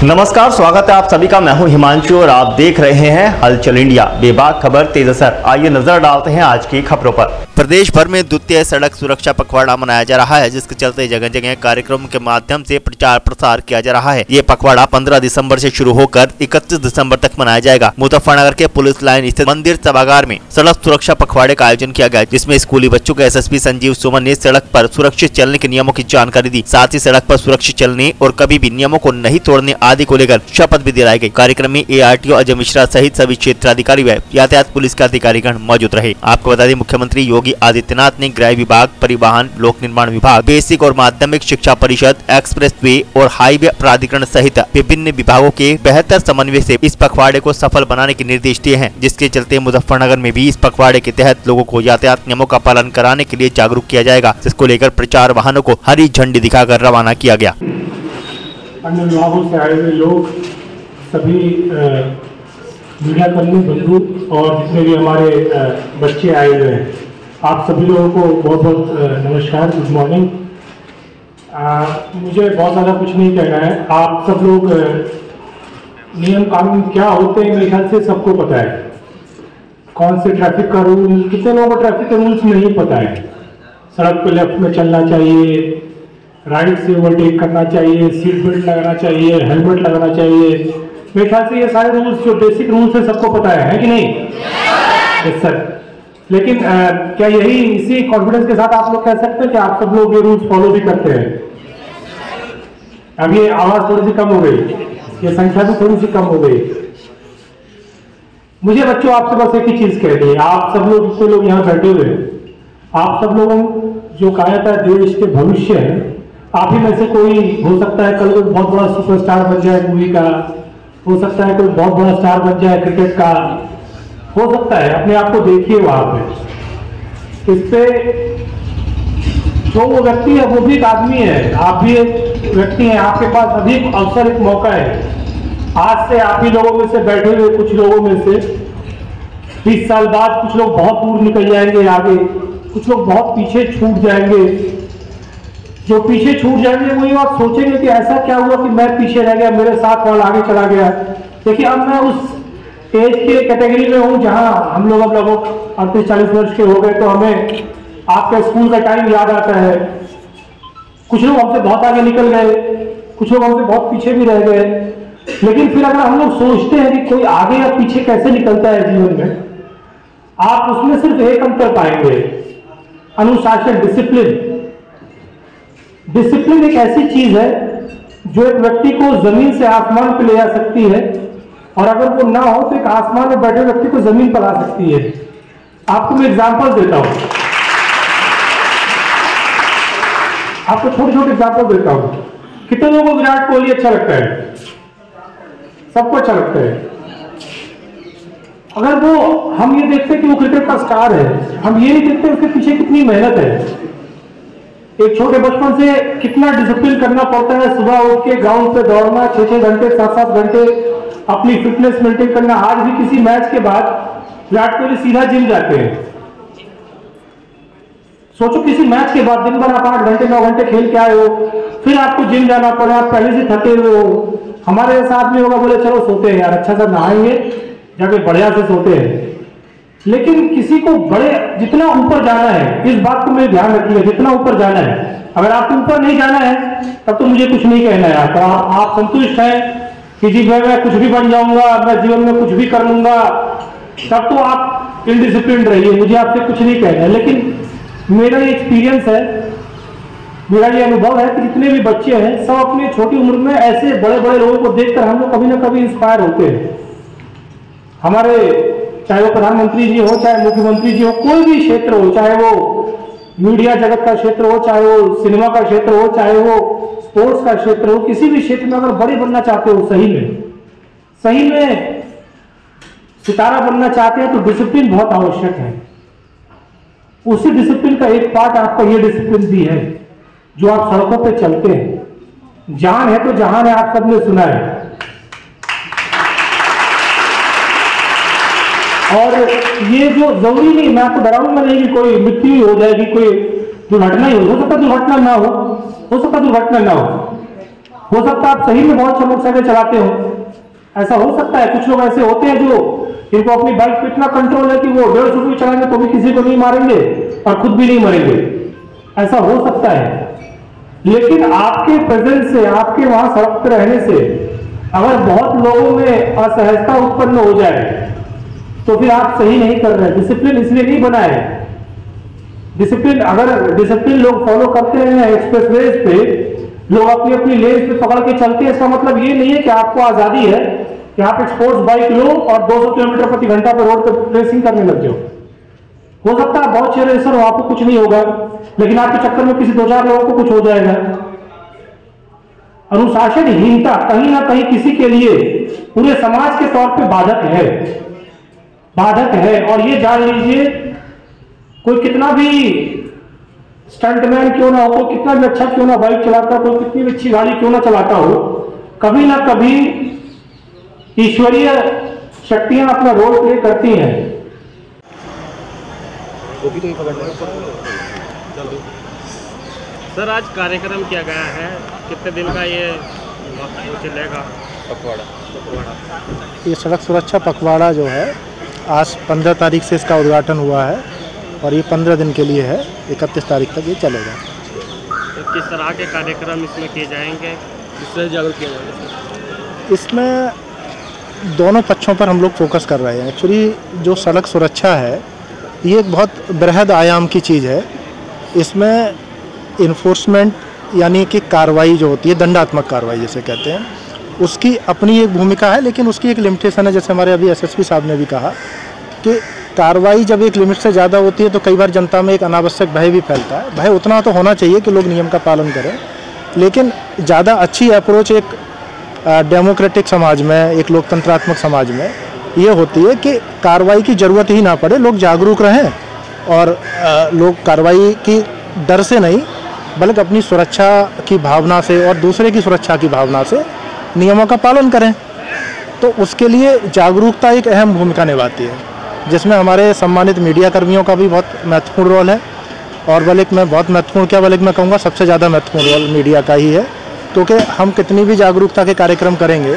नमस्कार, स्वागत है आप सभी का। मैं हूं हिमांशु और आप देख रहे हैं हलचल इंडिया। बेबाक खबर तेज असर। आइए नजर डालते हैं आज की खबरों पर। प्रदेश भर में द्वितीय सड़क सुरक्षा पखवाड़ा मनाया जा रहा है, जिसके चलते जगह जगह कार्यक्रम के माध्यम से प्रचार प्रसार किया जा रहा है। ये पखवाड़ा 15 दिसंबर से शुरू होकर 31 दिसंबर तक मनाया जाएगा। मुजफ्फरनगर के पुलिस लाइन स्थित मंदिर सभागार में सड़क सुरक्षा पखवाड़े का आयोजन किया गया, जिसमें स्कूली बच्चों को एसएसपी संजीव सुमन ने सड़क पर सुरक्षित चलने के नियमों की जानकारी दी। साथ ही सड़क पर सुरक्षित चलने और कभी भी नियमों को नहीं तोड़ने आदि को लेकर शपथ भी दिलाई गई। कार्यक्रम में ARTO अजय मिश्रा सहित सभी क्षेत्राधिकारी व यातायात पुलिस के अधिकारीगण मौजूद रहे। आपको बता दें, मुख्यमंत्री योगी आदित्यनाथ ने गृह विभाग, परिवहन, लोक निर्माण विभाग, बेसिक और माध्यमिक शिक्षा परिषद, एक्सप्रेस वे और हाईवे प्राधिकरण सहित विभिन्न विभागों के बेहतर समन्वय से इस पखवाड़े को सफल बनाने के निर्देश दिए हैं, जिसके चलते मुजफ्फरनगर में भी इस पखवाड़े के तहत लोगों को यातायात नियमों का पालन कराने के लिए जागरूक किया जाएगा, जिसको लेकर प्रचार वाहनों को हरी झंडी दिखाकर रवाना किया गया। अन्य विभागों से आए हुए लोग, सभी मीडिया कर्मी बंधु और जितने भी हमारे बच्चे आए हुए हैं, आप सभी लोगों को बहुत बहुत नमस्कार, गुड मॉर्निंग। मुझे बहुत ज़्यादा कुछ नहीं कहना है। आप सब लोग नियम कानून क्या होते हैं मेरे ख्याल से सबको पता है। कौन से ट्रैफिक का रूल, कितने लोगों को ट्रैफिक के रूल्स नहीं पता है। सड़क पे लेफ्ट में चलना चाहिए, राइट से ओवरटेक करना चाहिए, सीट बेल्ट लगाना चाहिए, हेलमेट लगाना चाहिए। मेरे ख्याल से ये सारे रूल्स जो बेसिक रूल्स है सबको पता है कि नहीं? Yes sir. लेकिन क्या यही इसी कॉन्फिडेंस के साथ आप लोग कह सकते हैं कि आप सब लोग ये रूल्स फॉलो भी करते हैं? अब ये आवाज थोड़ी सी कम हो गई, ये संख्या भी थोड़ी सी कम हो गई। मुझे बच्चों आपसे बस एक ही चीज कहनी है। आप सब लोग जितने लोग यहाँ बैठे हुए, आप सब लोगों जो कहा था देश के भविष्य है, आप ही में से कोई हो सकता है कल कोई बहुत बड़ा सुपरस्टार बन जाए मूवी का, हो सकता है कोई बहुत बड़ा स्टार बन जाए क्रिकेट का, हो सकता है। अपने आप को देखिए वहां पे। इस पे जो वो व्यक्ति है वो भी एक आदमी है, आप भी एक व्यक्ति हैं। आपके पास अभी अवसर, एक मौका है। आज से आप ही लोगों में से बैठे हुए कुछ लोगों में से 20 साल बाद कुछ लोग बहुत दूर निकल जाएंगे आगे, कुछ लोग बहुत पीछे छूट जाएंगे। जो पीछे छूट जाएंगे वही बात सोचेंगे कि ऐसा क्या हुआ कि मैं पीछे रह गया, मेरे साथ वाला आगे चला गया। देखिए, अब मैं उस एज के कैटेगरी में हूँ जहाँ हम लोग अब लगभग 38-40 वर्ष के हो गए, तो हमें आपका स्कूल का टाइम याद आता है। कुछ लोग हमसे बहुत आगे निकल गए, कुछ लोग हमसे बहुत पीछे भी रह गए। लेकिन फिर अगर हम लोग सोचते हैं कि कोई आगे या पीछे कैसे निकलता है जीवन में, आप उसमें सिर्फ एक अंतर पाएंगे, अनुशासन, डिसिप्लिन। डिसिप्लिन एक ऐसी चीज है जो एक व्यक्ति को जमीन से आसमान पर ले जा सकती है, और अगर वो ना हो तो एक आसमान में बैठे व्यक्ति को जमीन पर ला सकती है। आपको मैं एग्जांपल देता हूं, आपको छोटे छोटे एग्जांपल देता हूं। कितने लोगों को विराट कोहली अच्छा लगता है? सबको अच्छा लगता है। अगर वो, हम ये देखते हैं कि वो क्रिकेट का स्टार है, हम ये नहीं देखते उसके पीछे कितनी मेहनत है। एक छोटे बचपन से कितना डिसिप्लिन करना पड़ता है, सुबह उठ के ग्राउंड पे दौड़ना, 6-6 घंटे, 7-7 घंटे अपनी फिटनेस मेंटेन करना। आज भी किसी मैच के बाद विराट कोहली सीधा जिम जाते हैं। सोचो, किसी मैच के बाद दिन भर आप 8 घंटे 9 घंटे खेल के आए हो, फिर आपको जिम जाना पड़ा, आप पहले से थके हुए हो। हमारे जैसा आदमी होगा, बोले चलो सोते हैं यार, अच्छा सा नहाएंगे, जाके बढ़िया से सोते हैं। लेकिन किसी को बड़े, जितना ऊपर जाना है, इस बात को मेरे ध्यान रखिएगा, जितना ऊपर जाना है। अगर आपको ऊपर नहीं जाना है तब तो मुझे कुछ नहीं कहना है। तो आप संतुष्ट हैं कि जी मैं कुछ भी बन जाऊंगा, मैं जीवन में कुछ भी कर लूंगा, तब तो आप इनडिसिप्लिन रहिए, मुझे आपसे कुछ नहीं कहना है। लेकिन मेरा ये एक्सपीरियंस है, मेरा ये अनुभव है कि जितने भी बच्चे हैं सब अपनी छोटी उम्र में ऐसे बड़े बड़े लोगों को देखकर हम लोग कभी ना कभी इंस्पायर होते हैं। हमारे, चाहे वो प्रधानमंत्री जी हो, चाहे मुख्यमंत्री जी हो, कोई भी क्षेत्र हो, चाहे वो मीडिया जगत का क्षेत्र हो, चाहे वो सिनेमा का क्षेत्र हो, चाहे वो स्पोर्ट्स का क्षेत्र हो, किसी भी क्षेत्र में अगर बड़े बनना चाहते हो, सही में सितारा बनना चाहते हैं, तो डिसिप्लिन बहुत आवश्यक है। उसी डिसिप्लिन का एक पार्ट आपका ये डिसिप्लिन भी है जो आप सड़कों पे चलते हैं। जान है तो जहान है, आप सबने सुना है। और ये जो जरूरी नहीं, मैं आपको डराऊंगा नहीं कि कोई मृत्यु हो जाएगी, कोई दुर्घटना ही हो सकता है, दुर्घटना ना हो सकता दुर्घटना ना हो सकता है आप सही में बहुत मोटरसाइकिल चलाते हो, ऐसा हो सकता है। कुछ लोग ऐसे होते हैं जो इनको अपनी बाइक पे इतना कंट्रोल है कि वो 150 भी चलाएंगे तो भी किसी को नहीं मारेंगे और खुद भी नहीं मरेंगे, ऐसा हो सकता है। लेकिन आपके प्रेजेंस से, आपके वहां सड़क पर रहने से अगर बहुत लोगों में असहजता उत्पन्न हो जाए तो फिर आप सही नहीं कर रहे। डिसिप्लिन इसलिए नहीं बनाए। डिसिप्लिन, अगर डिसिप्लिन लोग फॉलो करते हैं एक्सप्रेसवेज पे, लोग अपनी अपनी लेन पे पकड़ के चलते हैं, इसका मतलब ये नहीं है कि आपको आजादी है कि आप एक स्पोर्ट्स बाइक लो और 200 किलोमीटर प्रति घंटा पर रोड पर रेसिंग करने लग जाओ। हो सकता है बहुत अच्छे रेसर हो, आपको कुछ नहीं होगा, लेकिन आपके चक्कर में किसी 2-4 लोगों को कुछ हो जाएगा। अनुशासनहीनता कहीं ना कहीं किसी के लिए पूरे समाज के तौर पे बाधक है, बाधक है। और ये जान लीजिए, कोई कितना भी स्टंटमैन क्यों ना हो, कोई कितना भी अच्छा क्यों ना बाइक चलाता हो, कोई कितनी भी अच्छी गाड़ी क्यों ना चलाता हो, कभी ना कभी ईश्वरीय शक्तियां अपना रोल प्ले करती हैं। सर, आज कार्यक्रम किया गया है, कितने दिन का ये चलेगा पखवाड़ा? ये सड़क सुरक्षा पखवाड़ा जो है आज 15 तारीख से इसका उद्घाटन हुआ है और ये 15 दिन के लिए है, 31 तारीख तक ये चलेगा। तो किस तरह के कार्यक्रम इसमें किए जाएंगे, किससे जागरूक किया जाएगा? इसमें दोनों पक्षों पर हम लोग फोकस कर रहे हैं। एक्चुअली जो सड़क सुरक्षा है ये एक बहुत बृहद आयाम की चीज़ है। इसमें इन्फोर्समेंट यानी कि कार्रवाई जो होती है, दंडात्मक कार्रवाई जैसे कहते हैं, उसकी अपनी एक भूमिका है, लेकिन उसकी एक लिमिटेशन है। जैसे हमारे अभी एसएसपी साहब ने भी कहा कि कार्रवाई जब एक लिमिट से ज़्यादा होती है तो कई बार जनता में एक अनावश्यक भय भी फैलता है। भय उतना तो होना चाहिए कि लोग नियम का पालन करें, लेकिन ज़्यादा अच्छी अप्रोच एक डेमोक्रेटिक समाज में, एक लोकतंत्रात्मक समाज में ये होती है कि कार्रवाई की ज़रूरत ही ना पड़े, लोग जागरूक रहें और लोग कार्रवाई की डर से नहीं बल्कि अपनी सुरक्षा की भावना से और दूसरे की सुरक्षा की भावना से नियमों का पालन करें। तो उसके लिए जागरूकता एक अहम भूमिका निभाती है, जिसमें हमारे सम्मानित मीडिया कर्मियों का भी बहुत महत्वपूर्ण रोल है। और बल्कि मैं बहुत महत्वपूर्ण क्या, बल्कि मैं कहूँगा सबसे ज़्यादा महत्वपूर्ण रोल मीडिया का ही है, क्योंकि हम कितनी भी जागरूकता के कार्यक्रम करेंगे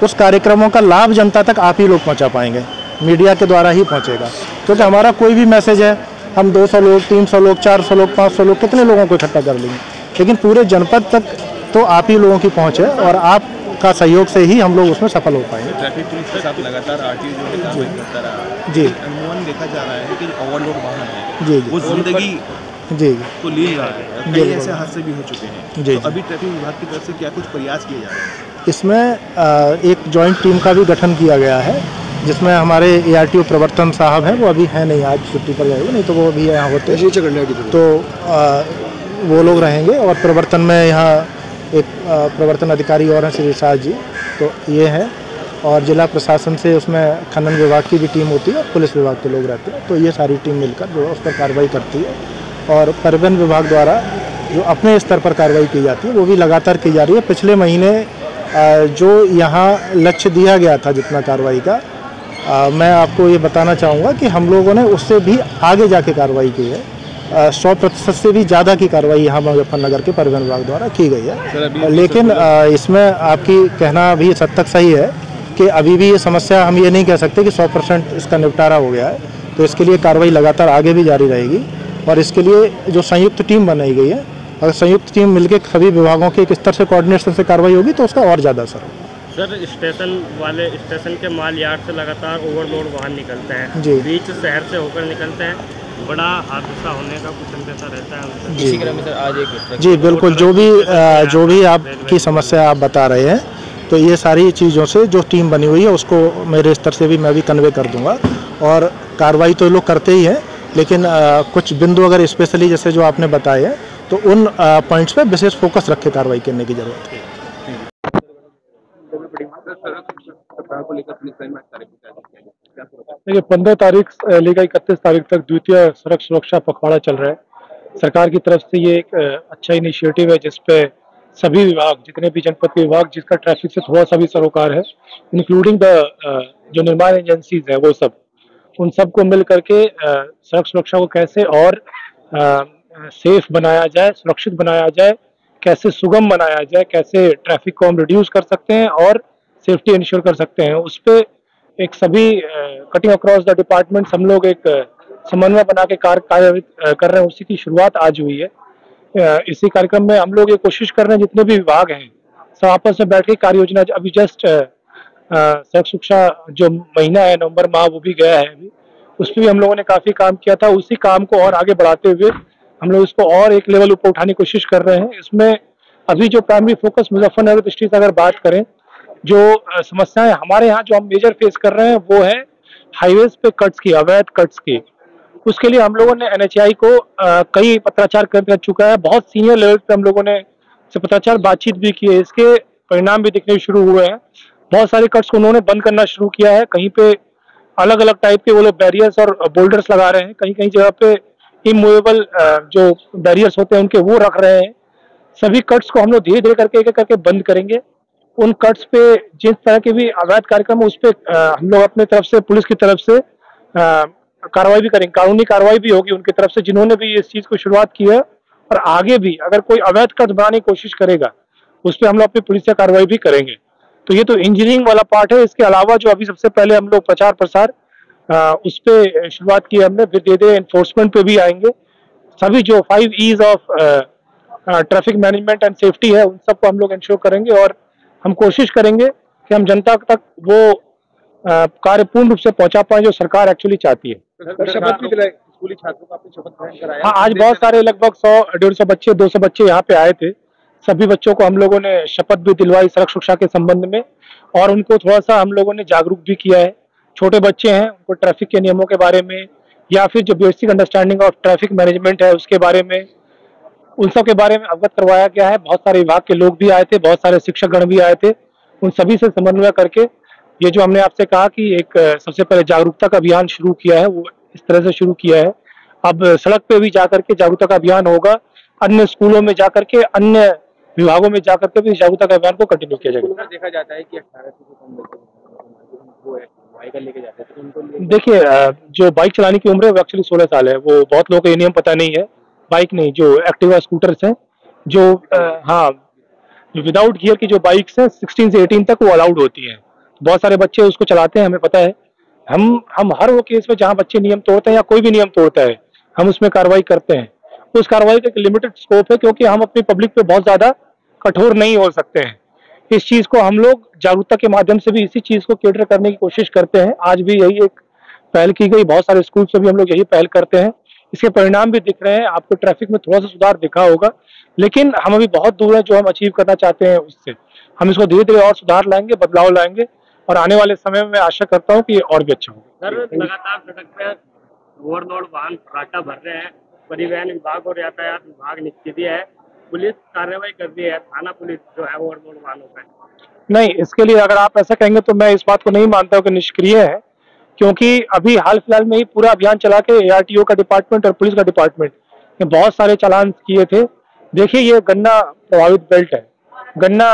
उस कार्यक्रमों का लाभ जनता तक आप ही लोग पहुँचा पाएंगे, मीडिया के द्वारा ही पहुँचेगा। क्योंकि हमारा कोई भी मैसेज है, हम 200 लोग, 300 लोग, 400 लोग, 500 लोग, कितने लोगों को इकट्ठा कर लेंगे, लेकिन पूरे जनपद तक तो आप ही लोगों की पहुँच है और आपका सहयोग से ही हम लोग उसमें सफल हो पाएंगे। ट्रैफिक पुलिस के साथ लगातार आरटीओ जो है काम करता रहा जी, अमूमन देखा जा रहा है कि ओवरलोड वाहन है जी वो जिंदगी जी को ले रहा है, कई ऐसे हादसे भी हो चुके हैं। जी, तो अभी ट्रैफिक विभाग की तरफ से क्या कुछ प्रयास किए जा रहे हैं? इसमें एक जॉइंट टीम का भी गठन किया गया है, जिसमें हमारे ARTO प्रवर्तन साहब हैं, वो अभी हैं नहीं, आज छुट्टी पर गए, नहीं तो वो भी यहाँ होते, तो वो लोग रहेंगे। और प्रवर्तन में यहाँ एक प्रवर्तन अधिकारी और हैं श्री शाह जी, तो ये हैं। और जिला प्रशासन से उसमें खनन विभाग की भी टीम होती है और पुलिस विभाग के लोग रहते हैं, तो ये सारी टीम मिलकर जो उस पर कार्रवाई करती है। और परिवहन विभाग द्वारा जो अपने स्तर पर कार्रवाई की जाती है वो भी लगातार की जा रही है। पिछले महीने जो यहाँ लक्ष्य दिया गया था जितना कार्रवाई का, मैं आपको ये बताना चाहूँगा कि हम लोगों ने उससे भी आगे जाके कार्रवाई की है। 100% से भी ज़्यादा की कार्रवाई यहाँ मुजफ्फरनगर के परिवहन विभाग द्वारा की गई है। लेकिन इसमें आपकी कहना भी हद तक सही है कि अभी भी ये समस्या, हम ये नहीं कह सकते कि 100% इसका निपटारा हो गया है। तो इसके लिए कार्रवाई लगातार आगे भी जारी रहेगी। और इसके लिए जो संयुक्त टीम बनाई गई है, अगर संयुक्त टीम मिलकर सभी विभागों के एक स्तर से कोऑर्डिनेशन से कार्रवाई होगी तो उसका और ज़्यादा असर होगा। सर, स्टेशन के माल यार्ड से लगातार ओवरलोड वाहन निकलते हैं जी, बीच शहर से होकर निकलते हैं, बड़ा हादसा होने का कुछ अंदेशा रहता है जी, सर आज एक जी बिल्कुल। जो भी आपकी समस्या आप बता रहे हैं, तो ये सारी चीज़ों से जो टीम बनी हुई है उसको मेरे स्तर से भी मैं भी कन्वे कर दूंगा। और कार्रवाई तो लोग करते ही हैं, लेकिन कुछ बिंदु अगर स्पेशली जैसे जो आपने बताए हैं तो उन पॉइंट्स पे विशेष फोकस रख के कार्रवाई करने की जरूरत है। देखिए, 15 तारीख लेकर 31 तारीख तक द्वितीय सड़क सुरक्षा पखवाड़ा चल रहा है। सरकार की तरफ से ये एक अच्छा इनिशिएटिव है, जिसपे सभी विभाग, जितने भी जनपद के विभाग जिसका ट्रैफिक से थोड़ा सा भी सरोकार है, इंक्लूडिंग जो निर्माण एजेंसीज है, वो सब, उन सबको मिल करके सड़क सुरक्षा को कैसे और सेफ बनाया जाए, सुरक्षित बनाया जाए, कैसे सुगम बनाया जाए, कैसे ट्रैफिक को हम रिड्यूस कर सकते हैं और सेफ्टी इंश्योर कर सकते हैं, उस पर एक सभी कटिंग अक्रॉस द डिपार्टमेंट्स हम लोग एक समन्वय बना के कार्य कर रहे हैं। उसी की शुरुआत आज हुई है। इसी कार्यक्रम में हम लोग ये कोशिश कर रहे हैं जितने भी विभाग हैं सब आपस में बैठ के कार्य योजना, अभी जस्ट सड़क सुरक्षा जो महीना है नवंबर माह वो भी गया है, अभी उस पर भी हम लोगों ने काफी काम किया था। उसी काम को और आगे बढ़ाते हुए हम लोग इसको और एक लेवल ऊपर उठाने की कोशिश कर रहे हैं। इसमें अभी जो प्राइमरी फोकस मुजफ्फरनगर डिस्ट्रिक्ट से अगर बात करें, जो समस्याएं हमारे यहाँ जो हम मेजर फेस कर रहे हैं वो है हाईवेज पे कट्स की, अवैध कट्स की। उसके लिए हम लोगों ने NHAI को कई पत्राचार कर चुका है, बहुत सीनियर लेवल पे हम लोगों ने पत्राचार बातचीत भी की है, इसके परिणाम भी दिखने शुरू हुए हैं। बहुत सारे कट्स को उन्होंने बंद करना शुरू किया है, कहीं पे अलग अलग टाइप के वो लोग बैरियर्स और बोल्डर्स लगा रहे हैं, कहीं कहीं जगह पे इमूवेबल जो बैरियर्स होते हैं उनके वो रख रहे हैं। सभी कट्स को हम लोग धीरे धीरे करके एक एक करके बंद करेंगे। उन कट्स पे जिस तरह के भी अवैध कार्यक्रम है उस पर हम लोग अपने तरफ से, पुलिस की तरफ से कार्रवाई भी करेंगे, कानूनी कार्रवाई भी होगी उनकी तरफ से जिन्होंने भी इस चीज को शुरुआत की है। और आगे भी अगर कोई अवैध कट बनाने की कोशिश करेगा उस पर हम लोग अपनी पुलिस से कार्रवाई भी करेंगे। तो ये तो इंजीनियरिंग वाला पार्ट है। इसके अलावा जो अभी सबसे पहले हम लोग प्रचार प्रसार उस पर शुरुआत की हमने, फिर धीरे धीरे एनफोर्समेंट पे भी आएंगे। सभी जो 5 E's of traffic management and safety है उन सबको हम लोग इंश्योर करेंगे और हम कोशिश करेंगे कि हम जनता तक वो कार्य पूर्ण रूप से पहुंचा पाए जो सरकार एक्चुअली चाहती है। शपथ भी दिलाए स्कूली छात्रों को, आपने शपथ ग्रहण कराया? हाँ, आज बहुत सारे लगभग 100-150 बच्चे, 200 बच्चे यहाँ पे आए थे। सभी बच्चों को हम लोगों ने शपथ भी दिलवाई सड़क सुरक्षा के संबंध में और उनको थोड़ा सा हम लोगों ने जागरूक भी किया है। छोटे बच्चे हैं, उनको ट्रैफिक के नियमों के बारे में या फिर जो basic understanding of traffic management है उसके बारे में, उन सब के बारे में अवगत करवाया गया है। बहुत सारे विभाग के लोग भी आए थे, बहुत सारे शिक्षक गण भी आए थे। उन सभी से समन्वय करके ये जो हमने आपसे कहा कि एक सबसे पहले जागरूकता का अभियान शुरू किया है वो इस तरह से शुरू किया है। अब सड़क पे भी जाकर के जागरूकता का अभियान होगा, अन्य स्कूलों में जाकर के, अन्य विभागों में जाकर के भी जागरूकता का अभियान को कंटिन्यू किया जाएगा। देखा जाता है कि 18 से कम वो बाइक लेके जाते हैं तो उनको, देखिए जो बाइक चलाने की उम्र है वो एक्चुअली 16 साल है। वो बहुत लोगों को ये नियम पता नहीं है। बाइक नहीं, जो एक्टिवा स्कूटर्स हैं, जो हाँ विदाउट गियर की जो बाइक्स हैं 16 से 18 तक वो अलाउड होती हैं। बहुत सारे बच्चे उसको चलाते हैं, हमें पता है। हम हर वो केस में जहाँ बच्चे नियम तोड़ते हैं या कोई भी नियम तोड़ता है हम उसमें कार्रवाई करते हैं। उस कार्रवाई का एक लिमिटेड स्कोप है क्योंकि हम अपनी पब्लिक पे बहुत ज्यादा कठोर नहीं हो सकते हैं। इस चीज को हम लोग जागरूकता के माध्यम से भी इसी चीज को कैटर करने की कोशिश करते हैं। आज भी यही एक पहल की गई, बहुत सारे स्कूल से भी हम लोग यही पहल करते हैं। इसके परिणाम भी दिख रहे हैं। आपको ट्रैफिक में थोड़ा सा सुधार दिखा होगा, लेकिन हम अभी बहुत दूर है जो हम अचीव करना चाहते हैं उससे। हम इसको धीरे धीरे और सुधार लाएंगे, बदलाव लाएंगे और आने वाले समय में मैं आशा करता हूँ कि ये और भी अच्छा होगा। सर, लगातार सड़क पे ओवरलोड वाहन घाटा भर रहे हैं, परिवहन विभाग और यातायात विभाग निष्क्रिय है, पुलिस कार्रवाई कर रही है, थाना पुलिस जो है ओवरलोड वाहनों पर। नहीं, इसके लिए अगर आप ऐसा कहेंगे तो मैं इस बात को नहीं मानता हूँ कि निष्क्रिय है, क्योंकि अभी हाल फिलहाल में ही पूरा अभियान चला के ARTO का डिपार्टमेंट और पुलिस का डिपार्टमेंट ने बहुत सारे चालान किए थे। देखिए ये गन्ना प्रभावित बेल्ट है, गन्ना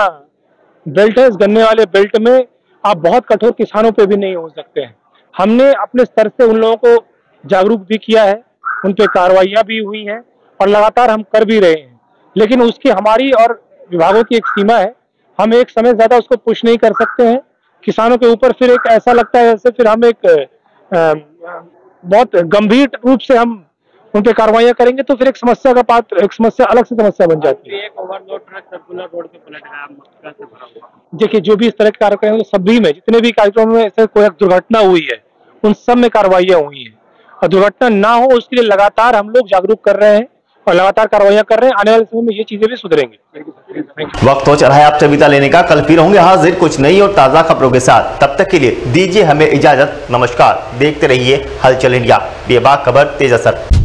बेल्ट है। इस गन्ने वाले बेल्ट में आप बहुत कठोर किसानों पे भी नहीं हो सकते हैं। हमने अपने स्तर से उन लोगों को जागरूक भी किया है, उन पे कार्रवाइयां भी हुई हैं और लगातार हम कर भी रहे हैं। लेकिन उसकी हमारी और विभागों की एक सीमा है, हम एक समय ज्यादा उसको पुश नहीं कर सकते हैं किसानों के ऊपर। फिर एक ऐसा लगता है जैसे फिर हम एक बहुत गंभीर रूप से हम उन पे कार्रवाइयां करेंगे तो फिर एक समस्या का पात्र, एक समस्या अलग से समस्या बन जाती है। एक ओवरलोड ट्रक सर्कुलर रोड पे पलट गया, मक्का से भरा हुआ। देखिए जो भी इस तरह के कार्यक्रम है सभी में, जितने भी कार्यक्रमों में ऐसे कोई दुर्घटना हुई है उन सब में कार्रवाइयां हुई है और दुर्घटना ना हो उसके लिए लगातार हम लोग जागरूक कर रहे हैं और लगातार कार्रवाइयां कर रहे हैं। आने वाले समय में ये चीजें भी सुधरेंगी। वक्त हो चला है आपसे विदा लेने का। कल फिर होंगे हाजिर कुछ नई और ताजा खबरों के साथ। तब तक के लिए दीजिए हमें इजाजत। नमस्कार। देखते रहिए हलचल इंडिया, बेबाक खबर तेज असर।